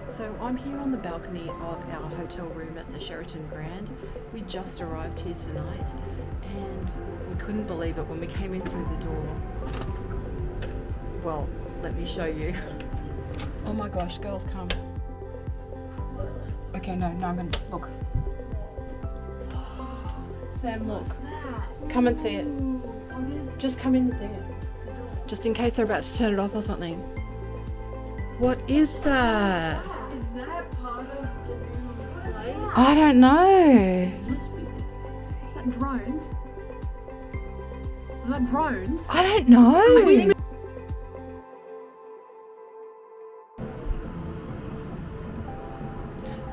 So I'm here on the balcony of our hotel room at the Sheraton Grand. We just arrived here tonight and we couldn't believe it when we came in through the door. Well, let me show you. Oh my gosh, girls, come. Okay, no, I'm gonna look. Sam, look. Come and see it. Just come in and see it. Just in case they're about to turn it off or something. What is that? Is that part of the new place? I don't know. Must be. Is that drones? Is that drones? I don't know.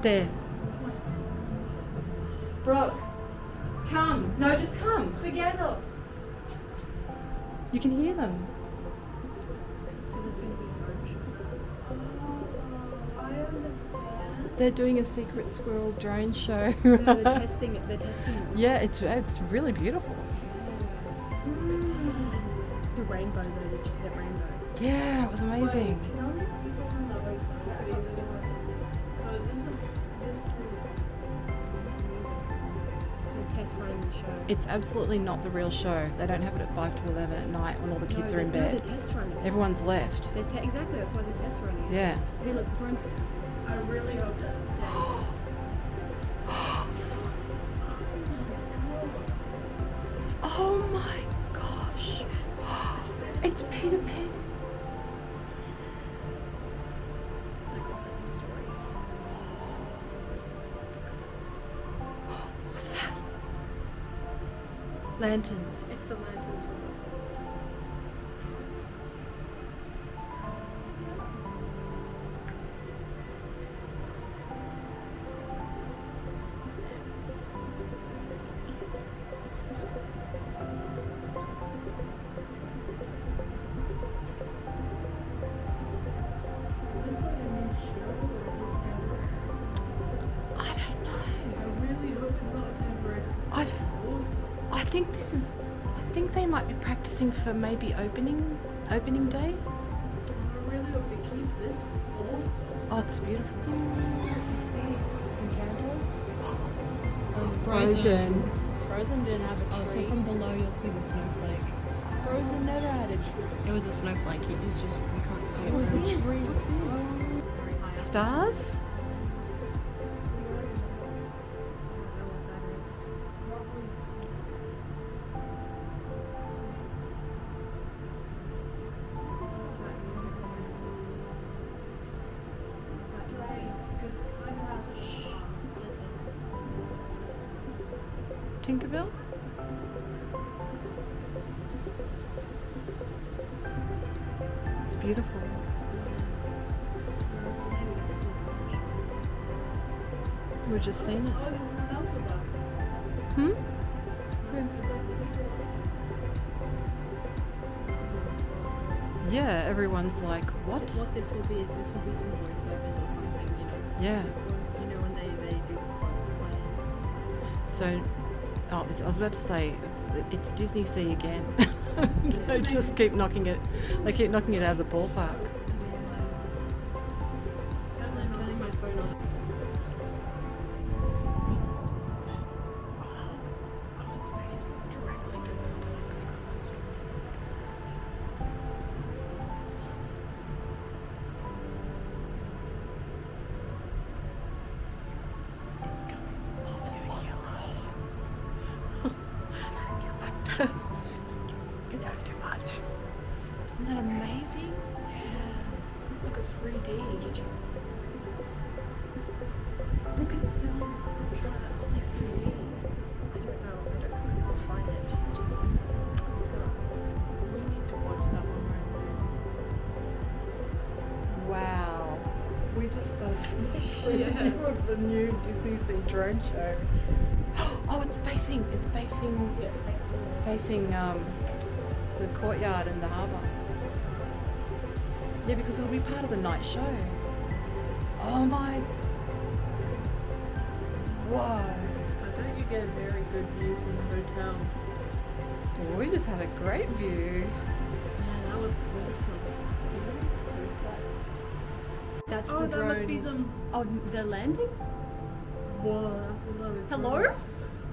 There. Brooke, come. No, just come. Together. You can hear them. So there's going to be a drone show. I understand. They're doing a secret squirrel drone show. No, they're testing it. Yeah, it's really beautiful. The rainbow though, just that rainbow. Yeah, it was amazing. Running the show. It's absolutely not the real show. They don't have it at 5 to 11 at night when all the kids are in bed. They're test running. Everyone's left. Exactly, that's why they're test running. Yeah. Hey, look, the drone. I really hope that stays. Oh my gosh. It's Peter Pan. Stories. What's that? Lanterns. It's the lanterns. Is this like a new show or is this temporary? I don't know. I really hope it's not temporary. I've- Awesome. I think they might be practicing for maybe opening day. I really hope they keep this. It's awesome. Oh, it's beautiful. Frozen. Frozen didn't have a tree. Oh, so from below you'll see the snowflake. Frozen never had a tree. It was a snowflake. It was just you can't see it. What's from this? the What's this? Stars? Tinkerbell? It's beautiful. We've just seen it. Oh, there's someone else with us. Hmm? Yeah, everyone's like, what? What this will be is this will be some voiceovers or something, you know. Yeah. You know when they do the quotes playing. So, I was about to say, it's Disney Sea again. They just keep knocking it. They keep knocking it out of the ballpark. I'm turning my phone off. It's too much. Isn't that amazing? Yeah. Look, it's 3D. Look, it's still. It's not only 3D. I don't know. I can't find it. We need to watch that one right Wow. We just got a sneak Yeah. preview of the new Disney Sea drone show. Oh, it's facing the courtyard and the harbour. Yeah, because it'll be part of the night show. Oh my. Whoa. I bet you get a very good view from the hotel. Well, we just had a great view. Man, that was awesome. Who's that? That's Oh, the that must be drones. them. Oh, they're landing? Whoa, that's a lot of Hello? drones.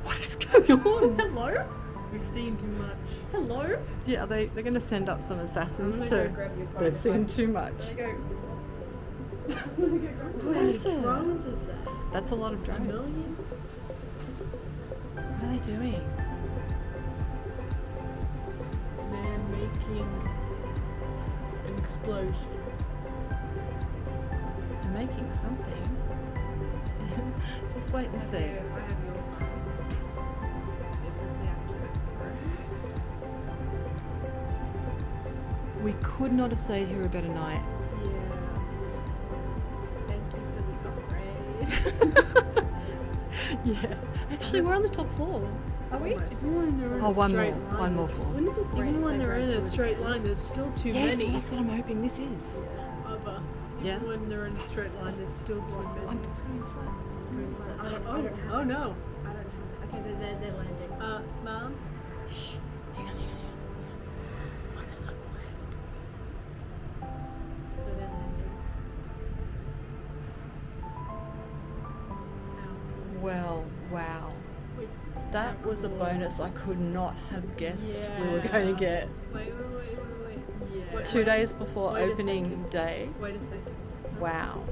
What is going on? Hello? We've seen too much. Hello? Yeah, they're going to send up some assassins I'm too. gonna go grab your phone. They've seen too much. There you go. What How many is it? drones is that? That's a lot of A drones. million? What are they doing? They're making an explosion. They're making something. Just wait and see. I have your phone. It would react to it. We could not have stayed here a better night. Yeah. Thank you for the upgrade. Yeah. Actually, we're on the top floor. Are we? Even when they're in Oh, a one straight more. line, One more there's- floor. Wouldn't it be great Even if when they they're in broke a through straight line, there's still too Yes, many. well, that's what I'm hoping this is. Other. Yeah. Even when they're in a straight line, there's still too many. It's going flat. Oh, I don't oh, have oh no. I don't have. Okay, they're landing. Mom? Shh. Hang on. One is up left. So they're landing. Well, wow. Wait, That was a bonus I could not have guessed we were Yeah. going to get. wait. Yeah. Wait, 2 days before Wait a opening second. day. Wait a second. Wow.